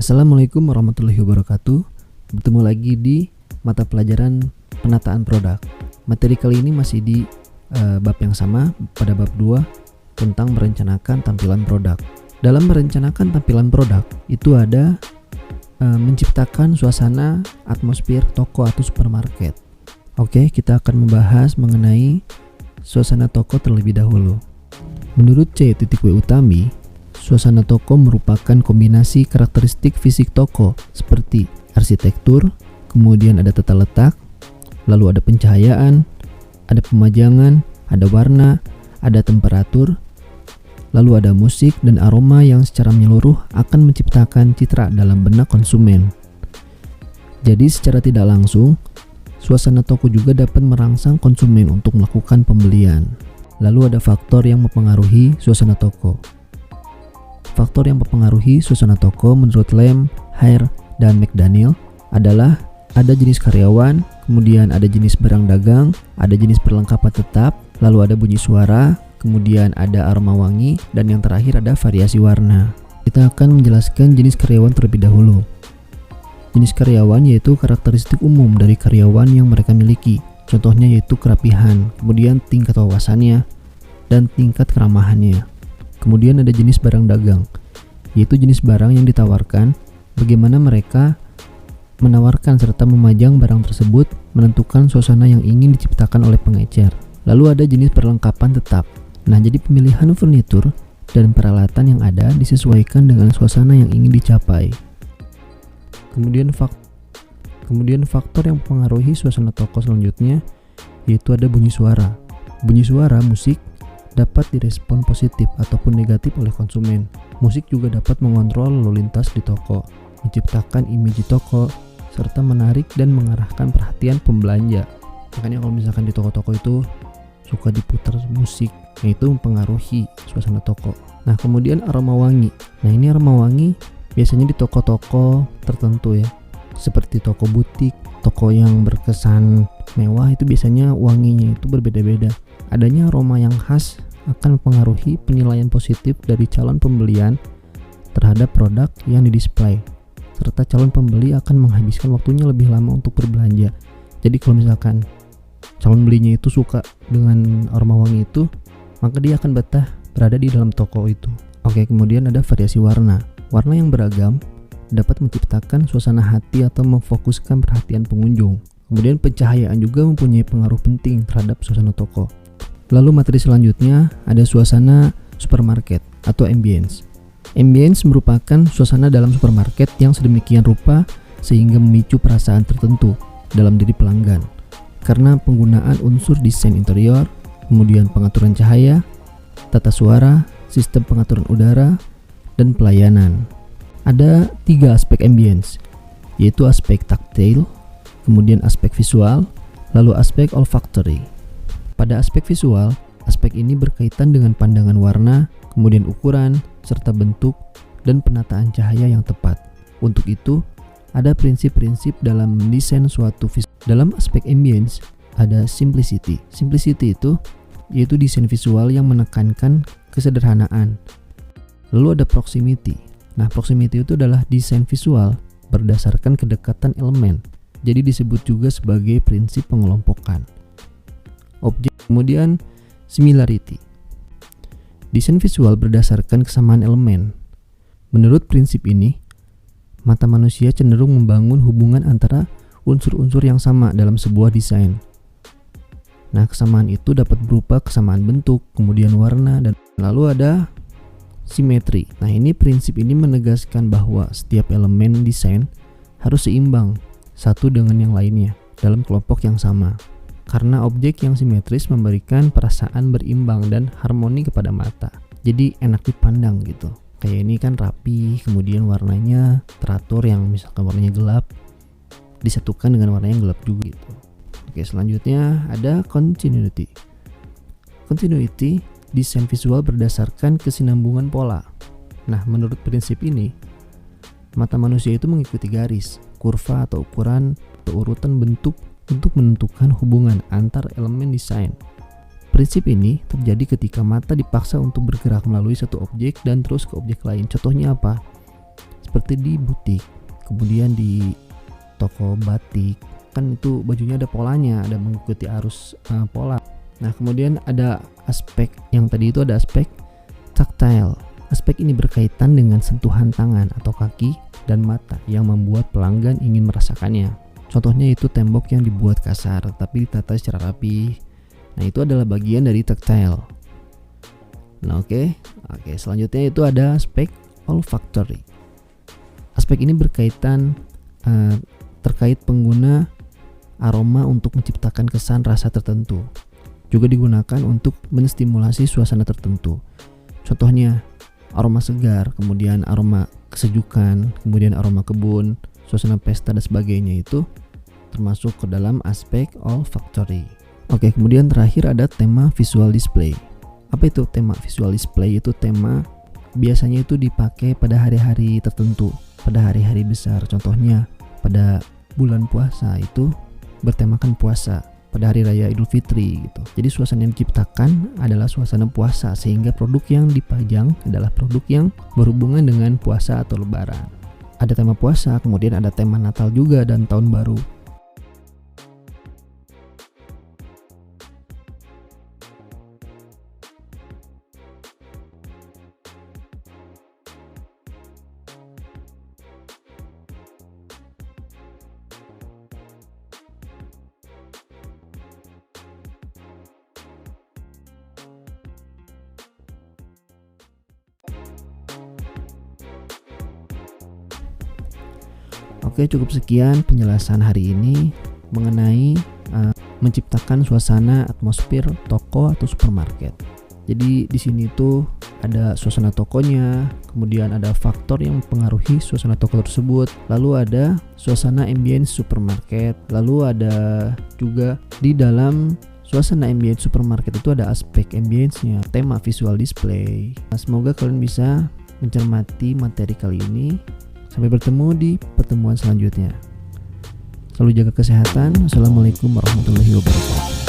Assalamualaikum warahmatullahi wabarakatuh. Bertemu lagi di mata pelajaran penataan produk. Materi kali ini masih di bab yang sama, pada bab 2 tentang merencanakan tampilan produk. Dalam merencanakan tampilan produk itu ada menciptakan suasana atmosfer toko atau supermarket. Oke, kita akan membahas mengenai suasana toko terlebih dahulu. Menurut C.W. Utami, suasana toko merupakan kombinasi karakteristik fisik toko seperti arsitektur, kemudian ada tata letak, lalu ada pencahayaan, ada pemajangan, ada warna, ada temperatur, lalu ada musik dan aroma yang secara menyeluruh akan menciptakan citra dalam benak konsumen. Jadi secara tidak langsung, suasana toko juga dapat merangsang konsumen untuk melakukan pembelian. Lalu ada faktor yang mempengaruhi suasana toko. Faktor yang mempengaruhi suasana toko menurut Lem, Hare, dan McDaniel adalah ada jenis karyawan, kemudian ada jenis barang dagang, ada jenis perlengkapan tetap, lalu ada bunyi suara, kemudian ada aroma wangi, dan yang terakhir ada variasi warna. Kita akan menjelaskan jenis karyawan terlebih dahulu. Jenis karyawan yaitu karakteristik umum dari karyawan yang mereka miliki. Contohnya yaitu kerapihan, kemudian tingkat wawasannya, dan tingkat keramahannya. Kemudian ada jenis barang dagang, yaitu jenis barang yang ditawarkan, bagaimana mereka menawarkan serta memajang barang tersebut, menentukan suasana yang ingin diciptakan oleh pengecer. Lalu ada jenis perlengkapan tetap. Nah, jadi pemilihan furnitur dan peralatan yang ada disesuaikan dengan suasana yang ingin dicapai. Kemudian faktor yang mempengaruhi suasana toko selanjutnya yaitu ada bunyi suara. Bunyi suara musik dapat direspon positif ataupun negatif oleh konsumen. Musik juga dapat mengontrol lalu lintas di toko, menciptakan image toko, serta menarik dan mengarahkan perhatian pembelanja. Makanya kalau misalkan di toko-toko itu suka diputar musik, itu mempengaruhi suasana toko. Nah, kemudian aroma wangi. Nah, ini aroma wangi biasanya di toko-toko tertentu ya, seperti toko butik, toko yang berkesan mewah, itu biasanya wanginya itu berbeda-beda. Adanya aroma yang khas akan mempengaruhi penilaian positif dari calon pembelian terhadap produk yang didisplay, serta calon pembeli akan menghabiskan waktunya lebih lama untuk berbelanja. Jadi kalau misalkan calon belinya itu suka dengan aroma wangi itu, maka dia akan betah berada di dalam toko itu. Oke, kemudian ada variasi warna. Warna yang beragam dapat menciptakan suasana hati atau memfokuskan perhatian pengunjung. Kemudian pencahayaan juga mempunyai pengaruh penting terhadap suasana toko. Lalu materi selanjutnya ada suasana supermarket atau ambience. Ambience merupakan suasana dalam supermarket yang sedemikian rupa sehingga memicu perasaan tertentu dalam diri pelanggan karena penggunaan unsur desain interior, kemudian pengaturan cahaya, tata suara, sistem pengaturan udara, dan pelayanan. Ada 3 aspek ambience, yaitu aspek taktil, kemudian aspek visual, lalu aspek olfactory. Pada aspek visual, aspek ini berkaitan dengan pandangan warna, kemudian ukuran, serta bentuk, dan penataan cahaya yang tepat. Untuk itu, ada prinsip-prinsip dalam mendesain suatu visual. Dalam aspek ambience, ada simplicity. Simplicity itu yaitu desain visual yang menekankan kesederhanaan. Lalu ada proximity. Nah, proximity itu adalah desain visual berdasarkan kedekatan elemen. Jadi disebut juga sebagai prinsip pengelompokan. Objek. Kemudian similarity. Desain visual berdasarkan kesamaan elemen. Menurut prinsip ini, mata manusia cenderung membangun hubungan antara unsur-unsur yang sama dalam sebuah desain. Nah, kesamaan itu dapat berupa kesamaan bentuk, kemudian warna, dan lalu ada simetri. Nah, prinsip ini menegaskan bahwa setiap elemen desain harus seimbang satu dengan yang lainnya dalam kelompok yang sama. Karena objek yang simetris memberikan perasaan berimbang dan harmoni kepada mata. Jadi enak dipandang gitu. Kayak ini kan rapi, kemudian warnanya teratur, yang misalkan warnanya gelap disatukan dengan warna yang gelap juga gitu. Oke, selanjutnya ada continuity. Continuity, desain visual berdasarkan kesinambungan pola. Nah, menurut prinsip ini, mata manusia itu mengikuti garis, kurva atau ukuran atau urutan bentuk untuk menentukan hubungan antar elemen desain. Prinsip ini terjadi ketika mata dipaksa untuk bergerak melalui satu objek dan terus ke objek lain. Contohnya apa? seperti di butik, kemudian di toko batik, kan itu bajunya ada polanya, ada mengikuti arus pola. Nah, kemudian ada aspek yang tadi itu, ada aspek tactile. Aspek ini berkaitan dengan sentuhan tangan atau kaki dan mata yang membuat pelanggan ingin merasakannya. Contohnya itu tembok yang dibuat kasar tapi ditata secara rapi. Nah, itu adalah bagian dari tactile. Nah, oke, selanjutnya itu ada aspek olfactory. Aspek ini berkaitan terkait pengguna aroma untuk menciptakan kesan rasa tertentu. Juga digunakan untuk menstimulasi suasana tertentu. Contohnya aroma segar, kemudian aroma kesejukan, kemudian aroma kebun, suasana pesta dan sebagainya, itu termasuk ke dalam aspek olfactory. Oke, kemudian terakhir ada tema visual display. Apa itu tema visual display? Itu tema biasanya itu dipakai pada hari-hari tertentu, pada hari-hari besar. Contohnya pada bulan puasa itu bertemakan puasa, pada hari raya Idul Fitri gitu. Jadi suasana yang diciptakan adalah suasana puasa, sehingga produk yang dipajang adalah produk yang berhubungan dengan puasa atau lebaran. Ada tema puasa, kemudian ada tema Natal juga dan tahun baru. Oke, cukup sekian penjelasan hari ini mengenai menciptakan suasana atmosfer toko atau supermarket. Jadi di sini tuh ada suasana tokonya, kemudian ada faktor yang mempengaruhi suasana toko tersebut, lalu ada suasana ambience supermarket, lalu ada juga di dalam suasana ambience supermarket itu ada aspek ambience-nya, tema visual display. Nah, semoga kalian bisa mencermati materi kali ini. Sampai bertemu di pertemuan selanjutnya. Selalu jaga kesehatan. Assalamualaikum warahmatullahi wabarakatuh.